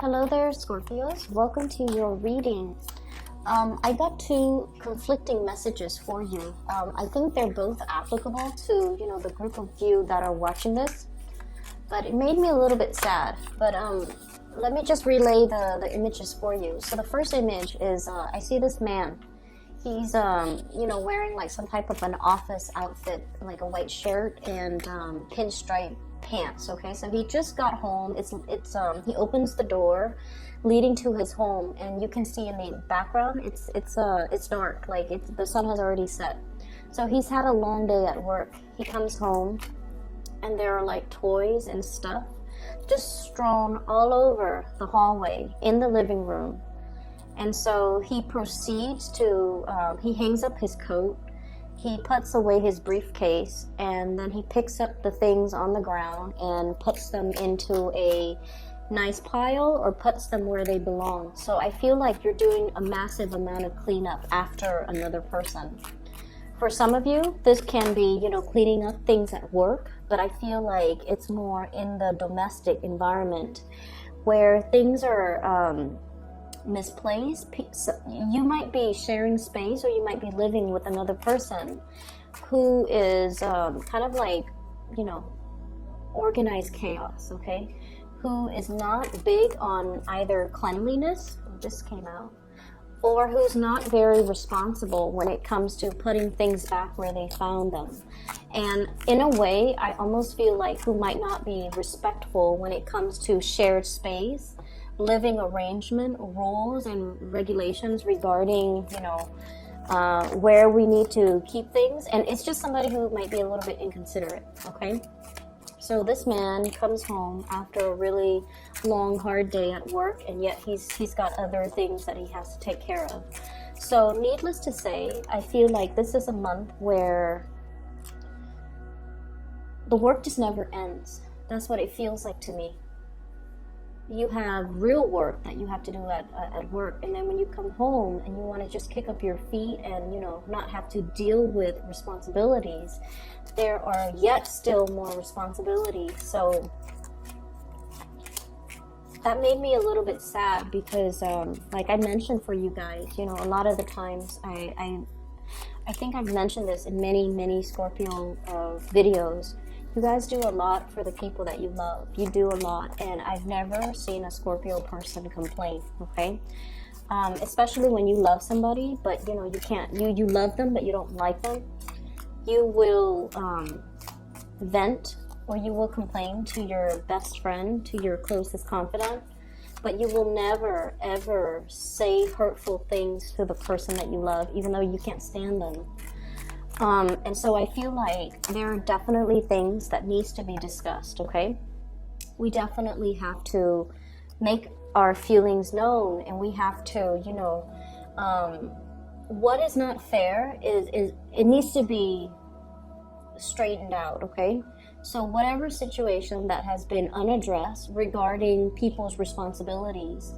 Hello there, Scorpios. Welcome to your reading. I got two conflicting messages for you. I think they're both applicable to, the group of you that are watching this. But it made me a little bit sad. But let me just relay the images for you. So the first image is I see this man. He's, wearing like some type of an office outfit, like a white shirt and pinstripe pants. Okay, so he just got home. He opens the door leading to his home, and you can see in the background it's dark, like the sun has already set. So he's had a long day at work. He comes home and there are like toys and stuff just strewn all over the hallway in the living room. And so he proceeds to he hangs up his coat, he puts away his briefcase, and then he picks up the things on the ground and puts them into a nice pile or puts them where they belong. So I feel like you're doing a massive amount of cleanup after another person. For some of you, this can be, cleaning up things at work, but I feel like it's more in the domestic environment where things are misplaced. You might be sharing space, or you might be living with another person who is kind of like, organized chaos, okay? Who is not big on either cleanliness, just came out, or who's not very responsible when it comes to putting things back where they found them. And in a way, I almost feel like who might not be respectful when it comes to shared space, living arrangement, rules and regulations regarding, where we need to keep things. And it's just somebody who might be a little bit inconsiderate, okay? So this man comes home after a really long, hard day at work, and yet he's got other things that he has to take care of. So needless to say, I feel like this is a month where the work just never ends. That's what it feels like to me. You have real work that you have to do at work, and then when you come home and you want to just kick up your feet and not have to deal with responsibilities, there are yet still more responsibilities. So that made me a little bit sad because like I mentioned for you guys, a lot of the times I think I've mentioned this in many Scorpio videos. You guys do a lot for the people that you love. You do a lot, and I've never seen a Scorpio person complain, okay? Especially when you love somebody, but you can't, you love them, but you don't like them. You will vent, or you will complain to your best friend, to your closest confidant, but you will never, ever say hurtful things to the person that you love, even though you can't stand them. And so I feel like there are definitely things that needs to be discussed, okay? We definitely have to make our feelings known, and we have to, what is not fair is it needs to be straightened out, okay? So whatever situation that has been unaddressed regarding people's responsibilities,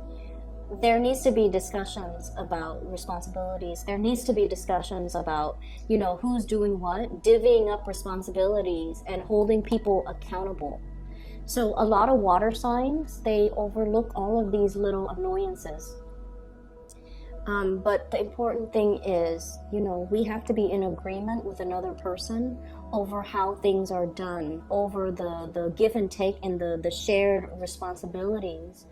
there needs to be discussions about responsibilities. There needs to be discussions about, who's doing what, divvying up responsibilities and holding people accountable. So a lot of water signs, they overlook all of these little annoyances. But the important thing is, we have to be in agreement with another person over how things are done, over the give and take and the shared responsibilities.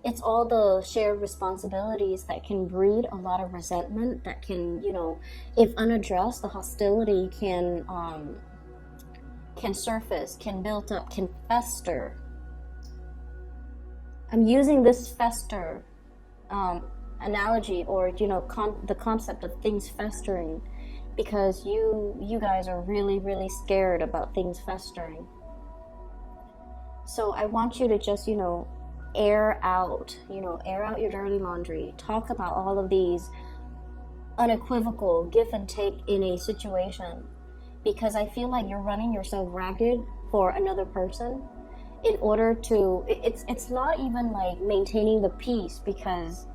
It's all the shared responsibilities that can breed a lot of resentment, that can, if unaddressed, the hostility can surface, can build up, can fester. I'm using this fester analogy, or, the concept of things festering, because you guys are really, really scared about things festering. So I want you to just, air out your dirty laundry. Talk about all of these unequivocal give and take in a situation, because I feel like you're running yourself ragged for another person in order to, it's not even like maintaining the peace, because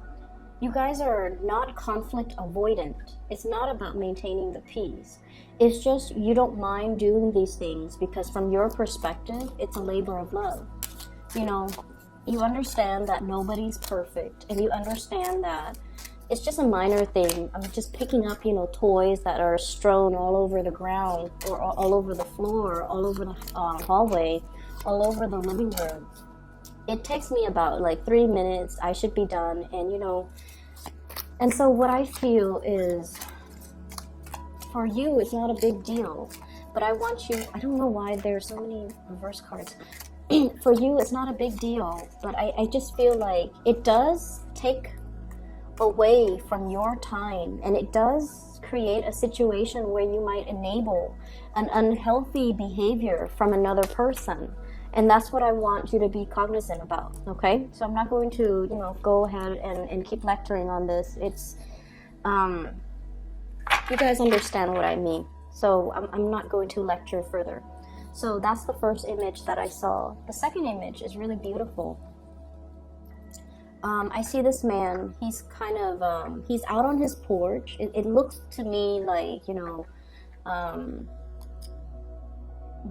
you guys are not conflict avoidant. It's not about maintaining the peace. It's just you don't mind doing these things because from your perspective, it's a labor of love. You understand that nobody's perfect, and you understand that it's just a minor thing. I'm just picking up, toys that are strewn all over the ground, or all over the floor, all over the hallway, all over the living room. It takes me about like 3 minutes. I should be done, and so what I feel is, for you, it's not a big deal. But I want you, I don't know why there's so many reverse cards. For you, it's not a big deal, but I just feel like it does take away from your time, and it does create a situation where you might enable an unhealthy behavior from another person. And that's what I want you to be cognizant about, okay? So I'm not going to, go ahead and keep lecturing on this. It's, you guys understand what I mean. So I'm not going to lecture further. So that's the first image that I saw. The second image is really beautiful. I see this man. He's kind of, he's out on his porch. It looks to me like,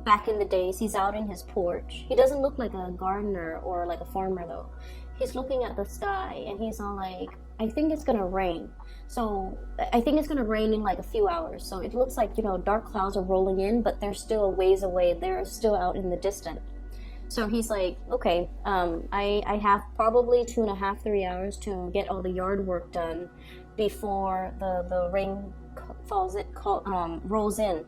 back in the days, he's out in his porch. He doesn't look like a gardener or like a farmer though. He's looking at the sky and he's all like, I think it's gonna rain. So I think it's gonna rain in like a few hours. So it looks like, dark clouds are rolling in, but they're still a ways away. They're still out in the distance. So he's like, okay, I have probably 2.5, 3 hours to get all the yard work done before the rain rolls in.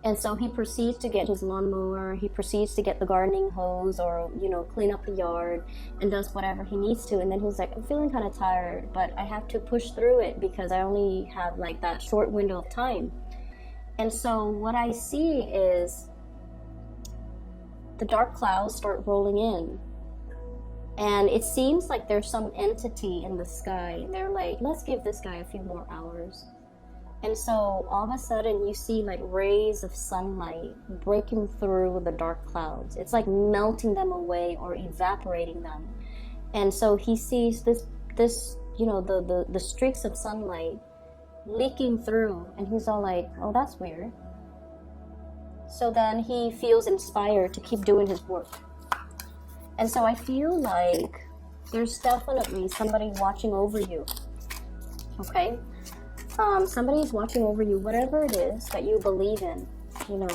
And so he proceeds to get his lawnmower, he proceeds to get the gardening hose or, clean up the yard and does whatever he needs to. And then he's like, I'm feeling kind of tired, but I have to push through it because I only have like that short window of time. And so what I see is the dark clouds start rolling in. And it seems like there's some entity in the sky. They're like, let's give this guy a few more hours. And so all of a sudden you see like rays of sunlight breaking through the dark clouds. It's like melting them away or evaporating them. And so he sees this the streaks of sunlight leaking through, and he's all like, oh, that's weird. So then he feels inspired to keep doing his work. And so I feel like there's definitely somebody watching over you. Okay? Somebody's watching over you, whatever it is that you believe in.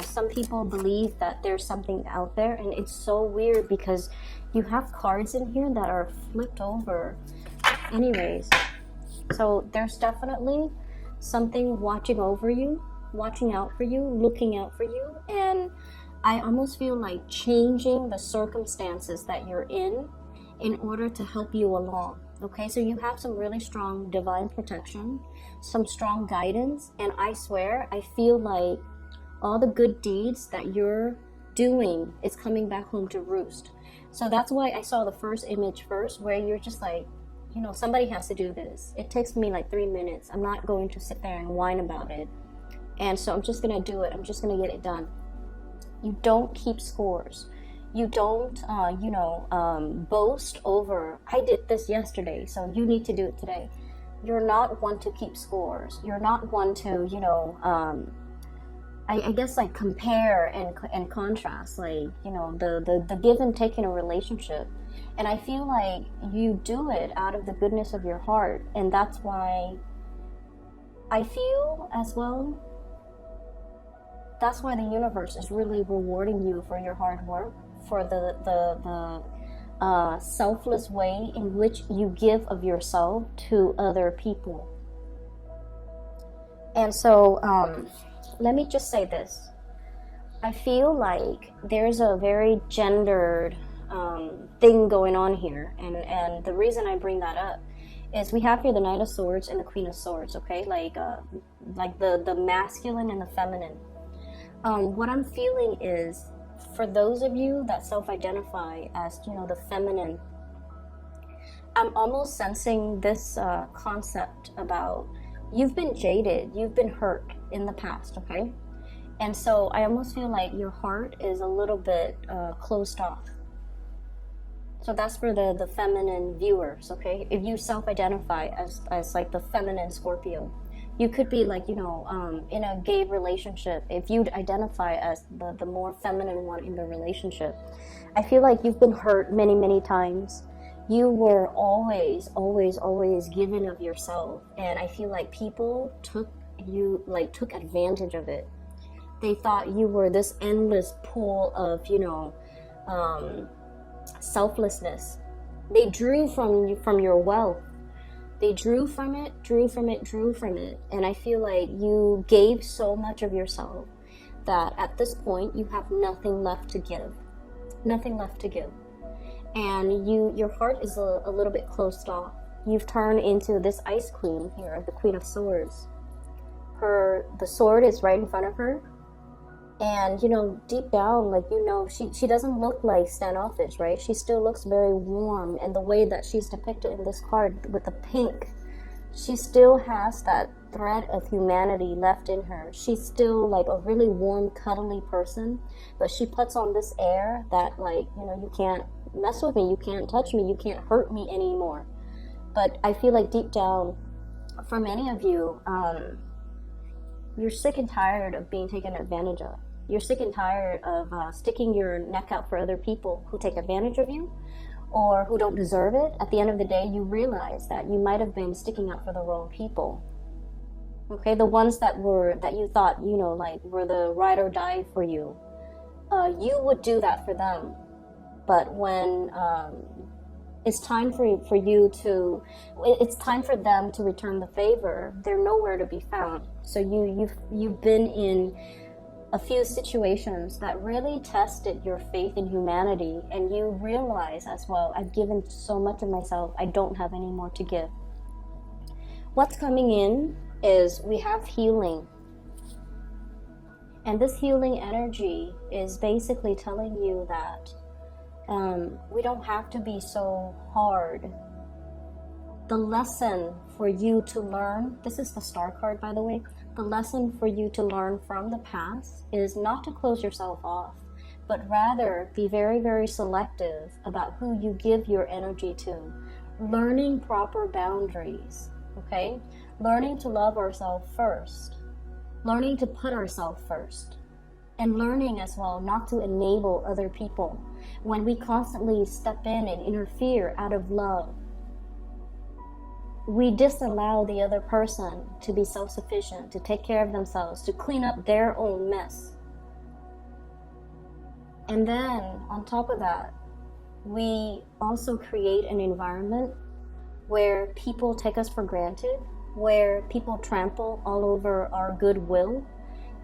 Some people believe that there's something out there, and it's so weird because you have cards in here that are flipped over. Anyways, so there's definitely something watching over you, watching out for you, looking out for you, and I almost feel like changing the circumstances that you're in order to help you along. Okay, so you have some really strong divine protection, some strong guidance, and I swear, I feel like all the good deeds that you're doing is coming back home to roost. So that's why I saw the first image first, where you're just like, somebody has to do this. It takes me like 3 minutes. I'm not going to sit there and whine about it. And so I'm just going to do it. I'm just going to get it done. You don't keep scores. You don't, boast over, I did this yesterday, so you need to do it today. You're not one to keep scores. You're not one to, I guess like compare and contrast, like, the give and take in a relationship. And I feel like you do it out of the goodness of your heart. And that's why I feel as well, that's why the universe is really rewarding you for your hard work, for the selfless way in which you give of yourself to other people. And so let me just say this. I feel like there's a very gendered thing going on here, and the reason I bring that up is we have here the Knight of Swords and the Queen of Swords, okay? Like the masculine and the feminine. What I'm feeling is, for those of you that self-identify as, the feminine, I'm almost sensing this concept about you've been jaded, you've been hurt in the past, okay? And so I almost feel like your heart is a little bit closed off. So that's for the feminine viewers, okay? If you self-identify as like the feminine Scorpio, You could be like, in a gay relationship. If you'd identify as the more feminine one in the relationship, I feel like you've been hurt many, many times. You were always, always, always giving of yourself. And I feel like people took advantage of it. They thought you were this endless pool of, selflessness. They drew from your wealth. They drew from it. And I feel like you gave so much of yourself that at this point you have nothing left to give. Nothing left to give. And your heart is a little bit closed off. You've turned into this ice queen here, the Queen of Swords. The sword is right in front of her. And, deep down, she doesn't look like standoffish, right? She still looks very warm. And the way that she's depicted in this card with the pink, she still has that thread of humanity left in her. She's still like a really warm, cuddly person. But she puts on this air that, you can't mess with me. You can't touch me. You can't hurt me anymore. But I feel like deep down, for many of you, you're sick and tired of being taken advantage of. You're sick and tired of sticking your neck out for other people who take advantage of you or who don't deserve it. At the end of the day, you realize that you might have been sticking out for the wrong people. Okay, the ones that you thought, were the ride or die for you. You would do that for them. But when it's time for them to return the favor, they're nowhere to be found. So you've been in a few situations that really tested your faith in humanity, and you realize as well, I've given so much of myself, I don't have any more to give. What's coming in is we have healing. And this healing energy is basically telling you that we don't have to be so hard. The lesson for you to learn, this is the Star card, by the way, the lesson for you to learn from the past is not to close yourself off, but rather be very, very selective about who you give your energy to. Learning proper boundaries, okay? Learning to love ourselves first. Learning to put ourselves first. And learning as well not to enable other people. When we constantly step in and interfere out of love, we disallow the other person to be self-sufficient, to take care of themselves, to clean up their own mess. And then, on top of that, we also create an environment where people take us for granted, where people trample all over our goodwill,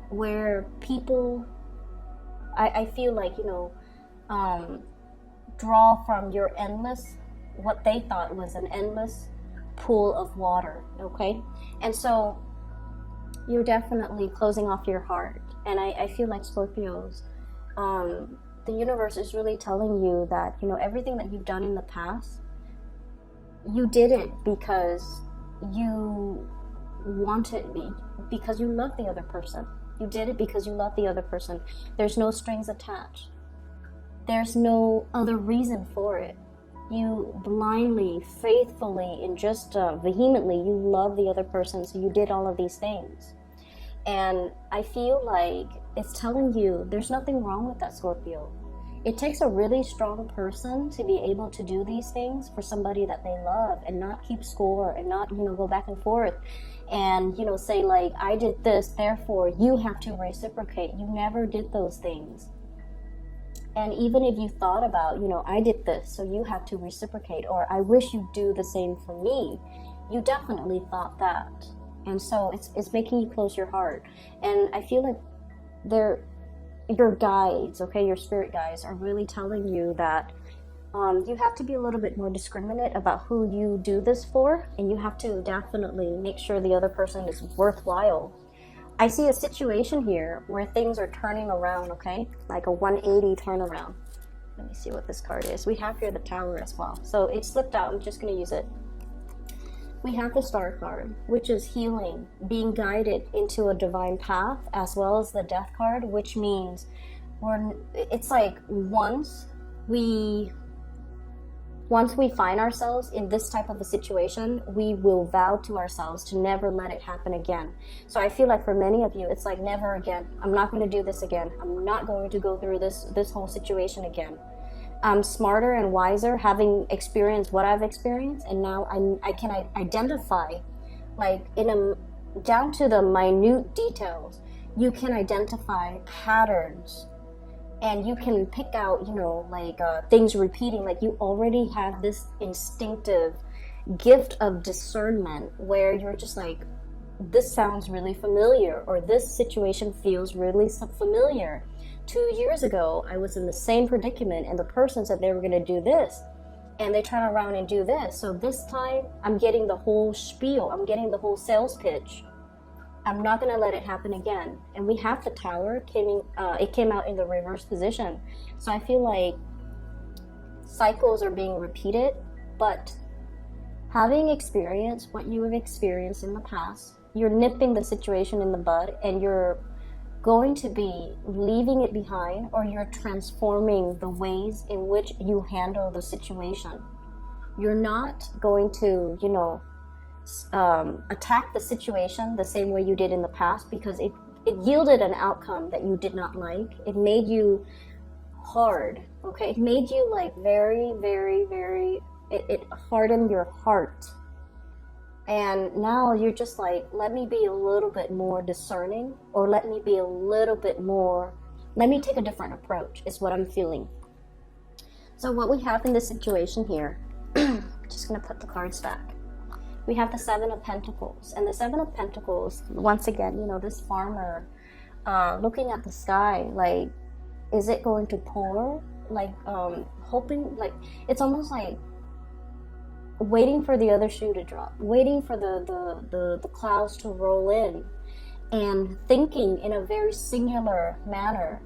where people, I feel like, draw from your endless, what they thought was an endless pool of water, okay? And so you're definitely closing off your heart. And I feel like Scorpios, the universe is really telling you that, everything that you've done in the past, you did it because you wanted me, because you love the other person. You did it because you love the other person. There's no strings attached. There's no other reason for it. You blindly, faithfully, and just vehemently, you love the other person, so you did all of these things. And I feel like it's telling you there's nothing wrong with that, Scorpio. It takes a really strong person to be able to do these things for somebody that they love and not keep score and not, go back and forth and, say like, I did this, therefore you have to reciprocate. You never did those things. And even if you thought about, I did this, so you have to reciprocate, or I wish you'd do the same for me, you definitely thought that. And so it's making you close your heart. And I feel like your guides, okay, your spirit guides are really telling you that you have to be a little bit more discriminate about who you do this for, and you have to definitely make sure the other person is worthwhile. I see a situation here where things are turning around, okay? Like a 180 turnaround. Let me see what this card is. We have here the Tower as well. So it slipped out. I'm just going to use it. We have the Star card, which is healing, being guided into a divine path, as well as the Death card, which means it's like once we once we find ourselves in this type of a situation, we will vow to ourselves to never let it happen again. So I feel like for many of you, it's like never again. I'm not going to do this again. I'm not going to go through this whole situation again. I'm smarter and wiser, having experienced what I've experienced, and now I can identify, like down to the minute details. You can identify patterns, and you can pick out, things repeating. Like you already have this instinctive gift of discernment where you're just like, this sounds really familiar, or this situation feels really familiar. 2 years ago, I was in the same predicament, and the person said they were going to do this, and they turn around and do this. So this time, I'm getting the whole spiel. I'm getting the whole sales pitch. I'm not going to let it happen again. And we have the Tower. It came out in the reverse position. So I feel like cycles are being repeated, but having experienced what you have experienced in the past, you're nipping the situation in the bud, and you're going to be leaving it behind, or you're transforming the ways in which you handle the situation. You're not going to, attack the situation the same way you did in the past, because it yielded an outcome that you did not like. It made you hard, okay? It made you like very, very, very, it hardened your heart. And now you're just like, let me be a little bit more discerning, or let me take a different approach, is what I'm feeling. So what we have in this situation here, just going to put the cards back. We have the Seven of Pentacles. And the Seven of Pentacles, once again, this farmer looking at the sky, like, is it going to pour? Like, hoping, like, it's almost like waiting for the other shoe to drop, waiting for the clouds to roll in, and thinking in a very singular manner.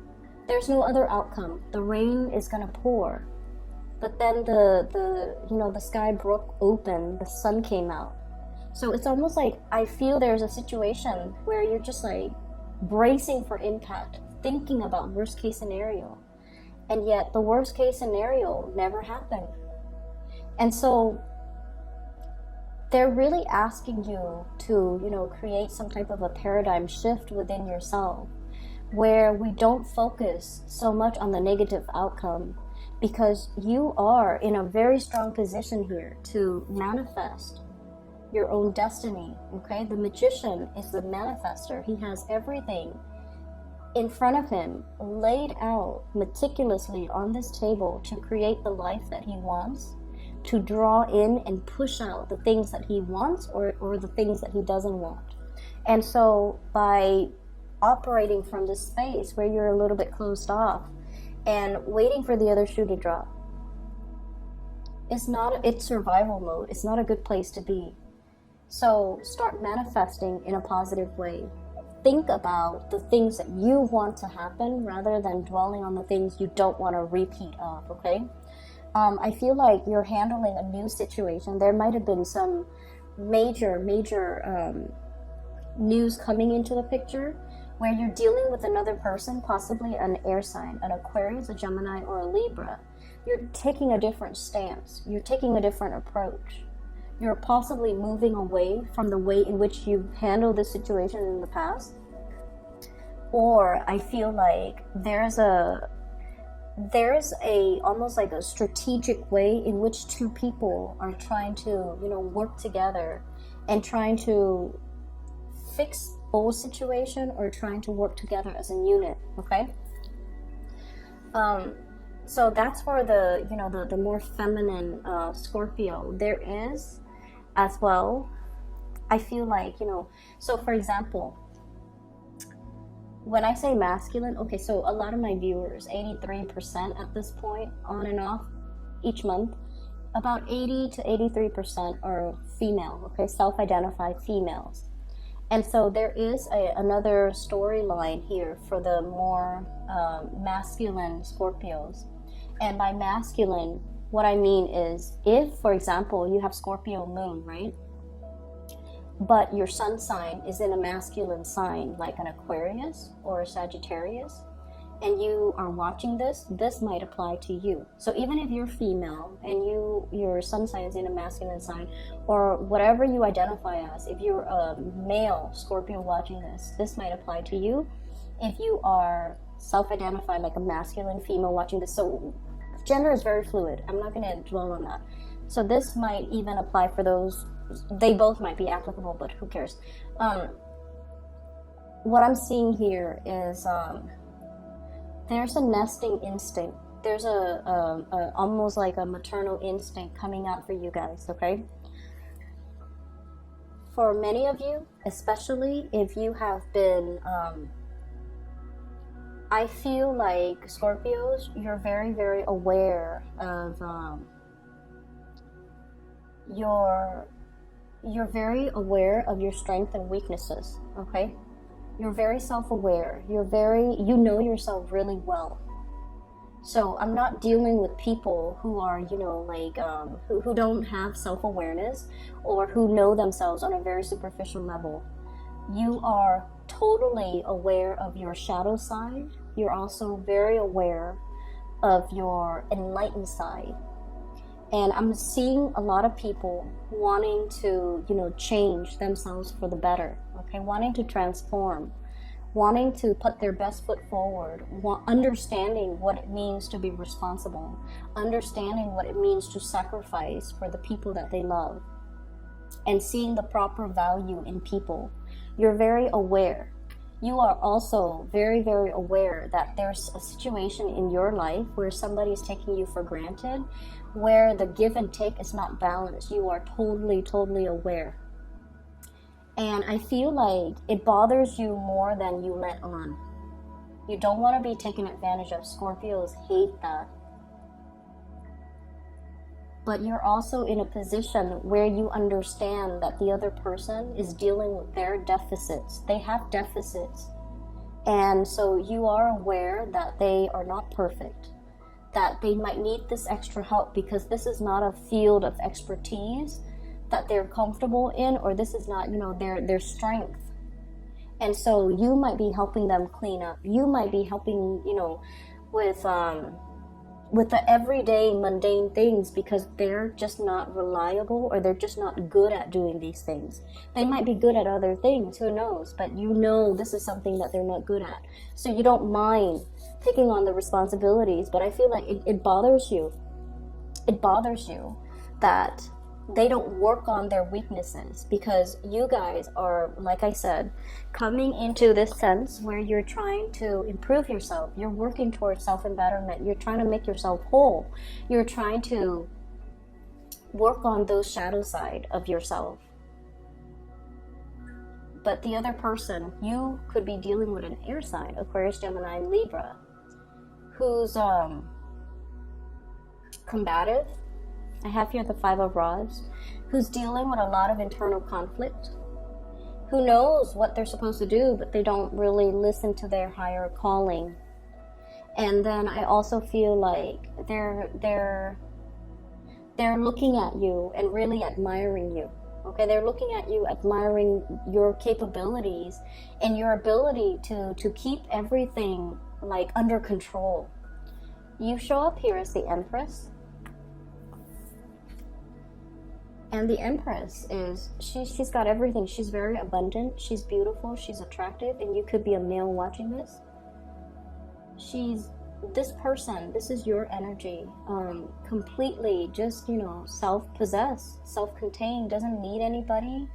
There's no other outcome. The rain is going to pour. But then the sky broke open, the sun came out. So it's almost like I feel there's a situation where you're just like bracing for impact, thinking about worst case scenario. And yet the worst case scenario never happened. And so they're really asking you to, create some type of a paradigm shift within yourself, where we don't focus so much on the negative outcome, because you are in a very strong position here to manifest your own destiny, okay? The magician is the manifester. He has everything in front of him laid out meticulously on this table to create the life that he wants, to draw in and push out the things that he wants, or the things that he doesn't want. And so by operating from this space where you're a little bit closed off and waiting for the other shoe to drop, it's survival mode. It's not a good place to be. So start manifesting in a positive way. Think about the things that you want to happen rather than dwelling on the things you don't want to repeat of, okay? I feel like you're handling a new situation. There might have been some major news coming into the picture where you're dealing with another person, possibly an air sign, an Aquarius, a Gemini, or a Libra. You're taking a different stance. You're taking a different approach. You're possibly moving away from the way in which you've handled this situation in the past. Or I feel like there's almost like a strategic way in which two people are trying to, work together and trying to fix old situation, or trying to work together as a unit, okay? So that's for the more feminine Scorpio. There is as well, I feel like, so for example, when I say masculine, okay, so a lot of my viewers, 83% at this point, on and off each month, about 80 to 83% are female, okay, self-identified females. And so there is another storyline here for the more masculine Scorpios. And by masculine, what I mean is, if, for example, you have Scorpio moon, right? But your sun sign is in a masculine sign, like an Aquarius or a Sagittarius, and you are watching this, this might apply to you. So even if you're female and your sun sign is in a masculine sign, or whatever you identify as, if you're a male Scorpio watching this, this might apply to you. If you are self-identified like a masculine female watching this, so gender is very fluid. I'm not going to dwell on that. So this might even apply for those. They both might be applicable, but who cares? What I'm seeing here is there's a nesting instinct. There's a almost like a maternal instinct coming out for you guys, okay? For many of you, especially if you have been, I feel like Scorpios, you're very, very aware of, you're very aware of your strengths and weaknesses, okay? You're very self-aware. You know yourself really well. So I'm not dealing with people who are, you know, like, who don't have self-awareness or who know themselves on a very superficial level. You are totally aware of your shadow side. You're also very aware of your enlightened side. And I'm seeing a lot of people wanting to, you know, change themselves for the better, okay? Wanting to transform, wanting to put their best foot forward, understanding what it means to be responsible, understanding what it means to sacrifice for the people that they love, and seeing the proper value in people. You're very aware. You are also very, very aware that there's a situation in your life where somebody is taking you for granted, where the give and take is not balanced. You are totally, totally aware. And I feel like it bothers you more than you let on. You don't want to be taken advantage of. Scorpios hate that. But you're also in a position where you understand that the other person is dealing with their deficits. They have deficits. And so you are aware that they are not perfect, that they might need this extra help because this is not a field of expertise that they're comfortable in, or this is not, you know, their strength. And so you might be helping them clean up. You might be helping, you know, with the everyday mundane things because they're just not reliable, or they're just not good at doing these things. They might be good at other things, who knows, but you know this is something that they're not good at. So you don't mind taking on the responsibilities, but I feel like it bothers you. It bothers you that they don't work on their weaknesses, because you guys are, like I said, coming into this sense where you're trying to improve yourself. You're working towards self-betterment. You're trying to make yourself whole. You're trying to work on those shadow side of yourself. But the other person, you could be dealing with an air sign, Aquarius, Gemini, Libra, who's combative. I have here the Five of Rods, who's dealing with a lot of internal conflict, who knows what they're supposed to do, but they don't really listen to their higher calling. And then I also feel like they're looking at you and really admiring you. Okay, they're looking at you, admiring your capabilities and your ability to keep everything like under control. You show up here as the Empress. And the Empress is, she's got everything. She's very abundant. She's beautiful. She's attractive. And you could be a male watching this. This person, this is your energy. Completely just, you know, self-possessed, self-contained, doesn't need anybody.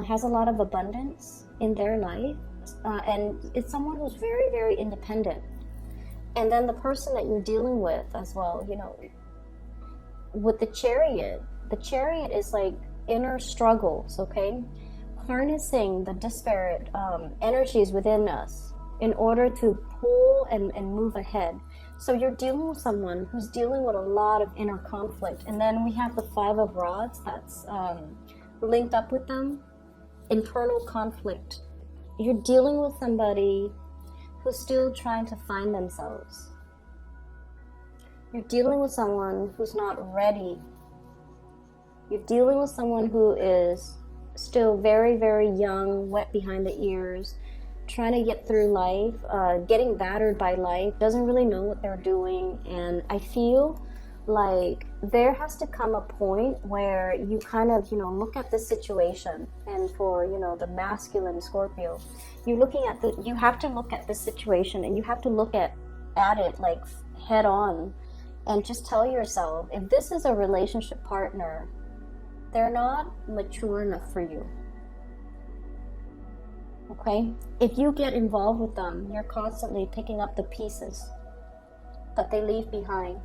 Has a lot of abundance in their life. And it's someone who's very, very independent. And then the person that you're dealing with as well, you know, with the Chariot. The Chariot is like inner struggles, okay? Harnessing the disparate energies within us in order to pull and move ahead. So you're dealing with someone who's dealing with a lot of inner conflict. And then we have the Five of Rods that's linked up with them. Internal conflict. You're dealing with somebody who's still trying to find themselves. You're dealing with someone who's not ready. You're dealing with someone who is still very, very young, wet behind the ears, trying to get through life, getting battered by life, doesn't really know what they're doing. And I feel like there has to come a point where you kind of, look at this situation. And for, the masculine Scorpio, you have to look at this situation, and you have to look at it like head on, and just tell yourself, if this is a relationship partner, they're not mature enough for you. Okay? If you get involved with them, you're constantly picking up the pieces that they leave behind.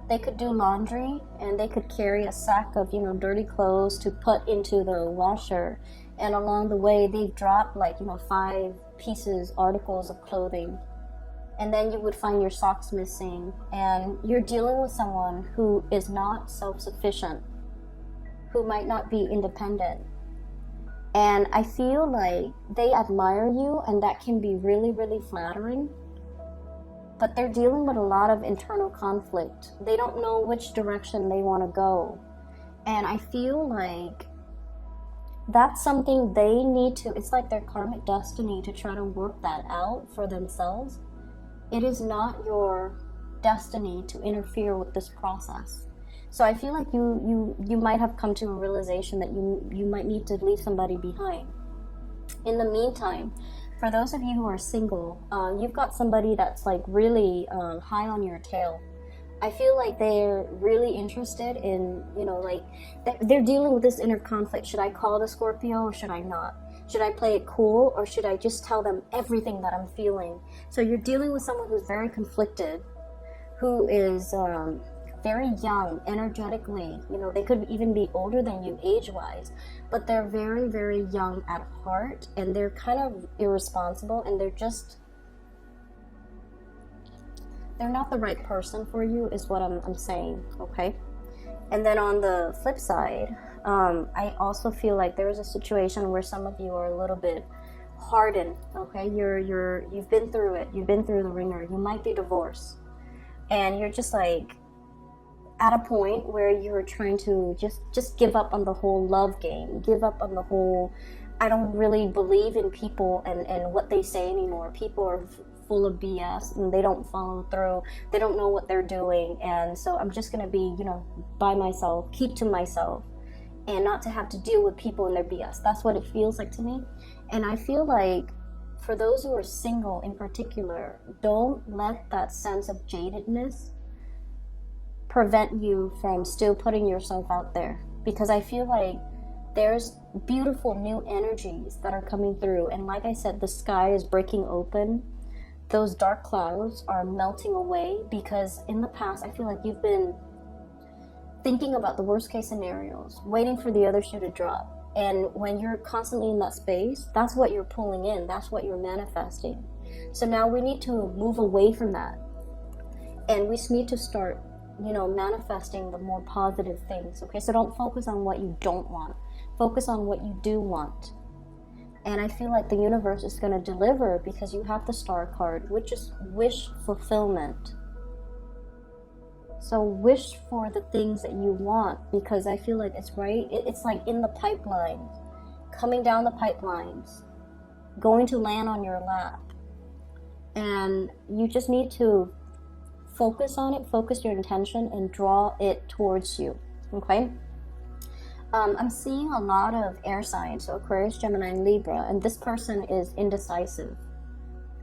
They could do laundry, and they could carry a sack of, dirty clothes to put into the washer. And along the way, they've dropped 5 articles of clothing. And then you would find your socks missing. And you're dealing with someone who is not self-sufficient, who might not be independent. And I feel like they admire you, and that can be really, really flattering. But they're dealing with a lot of internal conflict. They don't know which direction they want to go. And I feel like that's something they need to, it's like their karmic destiny to try to work that out for themselves. It is not your destiny to interfere with this process. So I feel like you might have come to a realization that you might need to leave somebody behind. In the meantime, for those of you who are single, you've got somebody that's really high on your tail. I feel like they're really interested in, they're dealing with this inner conflict. Should I call the Scorpio or should I not? Should I play it cool, or should I just tell them everything that I'm feeling? So you're dealing with someone who's very conflicted, who is very young, energetically. They could even be older than you age-wise, but they're very, very young at heart, and they're kind of irresponsible, and they're not the right person for you, is what I'm saying, okay? And then on the flip side, I also feel like there is a situation where some of you are a little bit hardened, okay? You've been through it. You've been through the ringer. You might be divorced, and you're just at a point where you're trying to just give up on the whole love game, give up on the whole, I don't really believe in people and what they say anymore. People are full of BS, and they don't follow through. They don't know what they're doing, and so I'm just going to be, by myself, keep to myself, and not to have to deal with people and their BS. That's what it feels like to me. And I feel like for those who are single in particular, don't let that sense of jadedness prevent you from still putting yourself out there, because I feel like there's beautiful new energies that are coming through. And like I said, the sky is breaking open. Those dark clouds are melting away, because in the past I feel like you've been thinking about the worst case scenarios, waiting for the other shoe to drop. And when you're constantly in that space, that's what you're pulling in, that's what you're manifesting. So now we need to move away from that, and we just need to start manifesting the more positive things. Okay, so don't focus on what you don't want, focus on what you do want. And I feel like the universe is going to deliver, because you have the star card, which is wish fulfillment. So wish for the things that you want, because I feel like it's right. It's like in the pipeline, coming down the pipelines, going to land on your lap. And you just need to focus on it, focus your intention, and draw it towards you. Okay? I'm seeing a lot of air signs, so Aquarius, Gemini, and Libra, and this person is indecisive.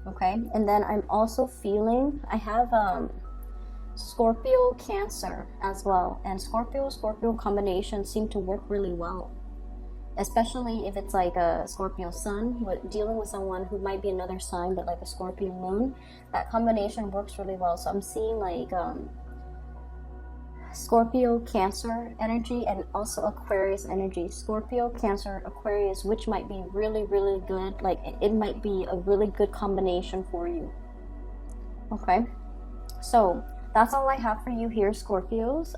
Okay? And then I'm also feeling, I have Scorpio, Cancer as well, and Scorpio combination seem to work really well, especially if it's like a Scorpio sun, dealing with someone who might be another sign, but like a Scorpio moon. That combination works really well. So I'm seeing Scorpio, Cancer energy, and also Aquarius energy. Scorpio, Cancer, Aquarius, which might be really, really good. It might be a really good combination for you. Okay, so that's all I have for you here, Scorpios.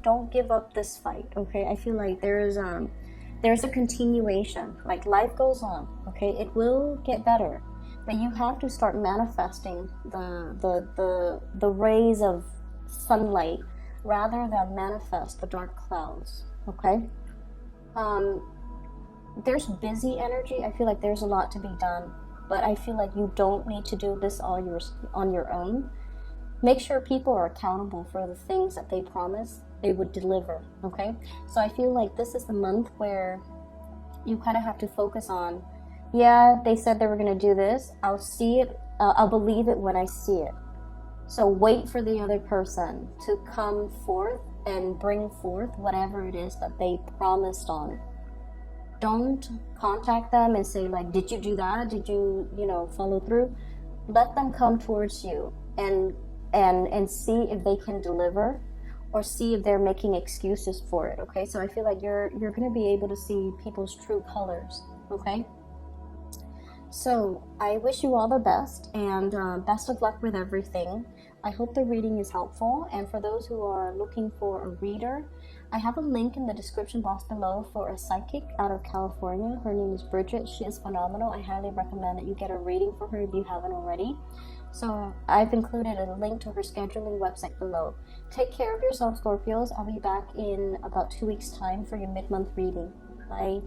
Don't give up this fight. Okay, I feel like there's a continuation. Like, life goes on. Okay, it will get better, but you have to start manifesting the rays of sunlight, rather than manifest the dark clouds. Okay, there's busy energy. I feel like there's a lot to be done, but I feel like you don't need to do this all on your own. Make sure people are accountable for the things that they promised they would deliver, okay? So I feel like this is the month where you kind of have to focus on, yeah, they said they were going to do this. I'll see it. I'll believe it when I see it. So wait for the other person to come forth and bring forth whatever it is that they promised on. Don't contact them and say like, did you do that? Did you, follow through? Let them come towards you and see if they can deliver, or see if they're making excuses for it, okay? So I feel like you're going to be able to see people's true colors, okay? So I wish you all the best, and best of luck with everything. I hope the reading is helpful, and for those who are looking for a reader, I have a link in the description box below for a psychic out of California. Her name is Bridget. She is phenomenal. I highly recommend that you get a reading for her if you haven't already. So I've included a link to her scheduling website below. Take care of yourself, Scorpios. I'll be back in about 2 weeks' time for your mid-month reading. Bye.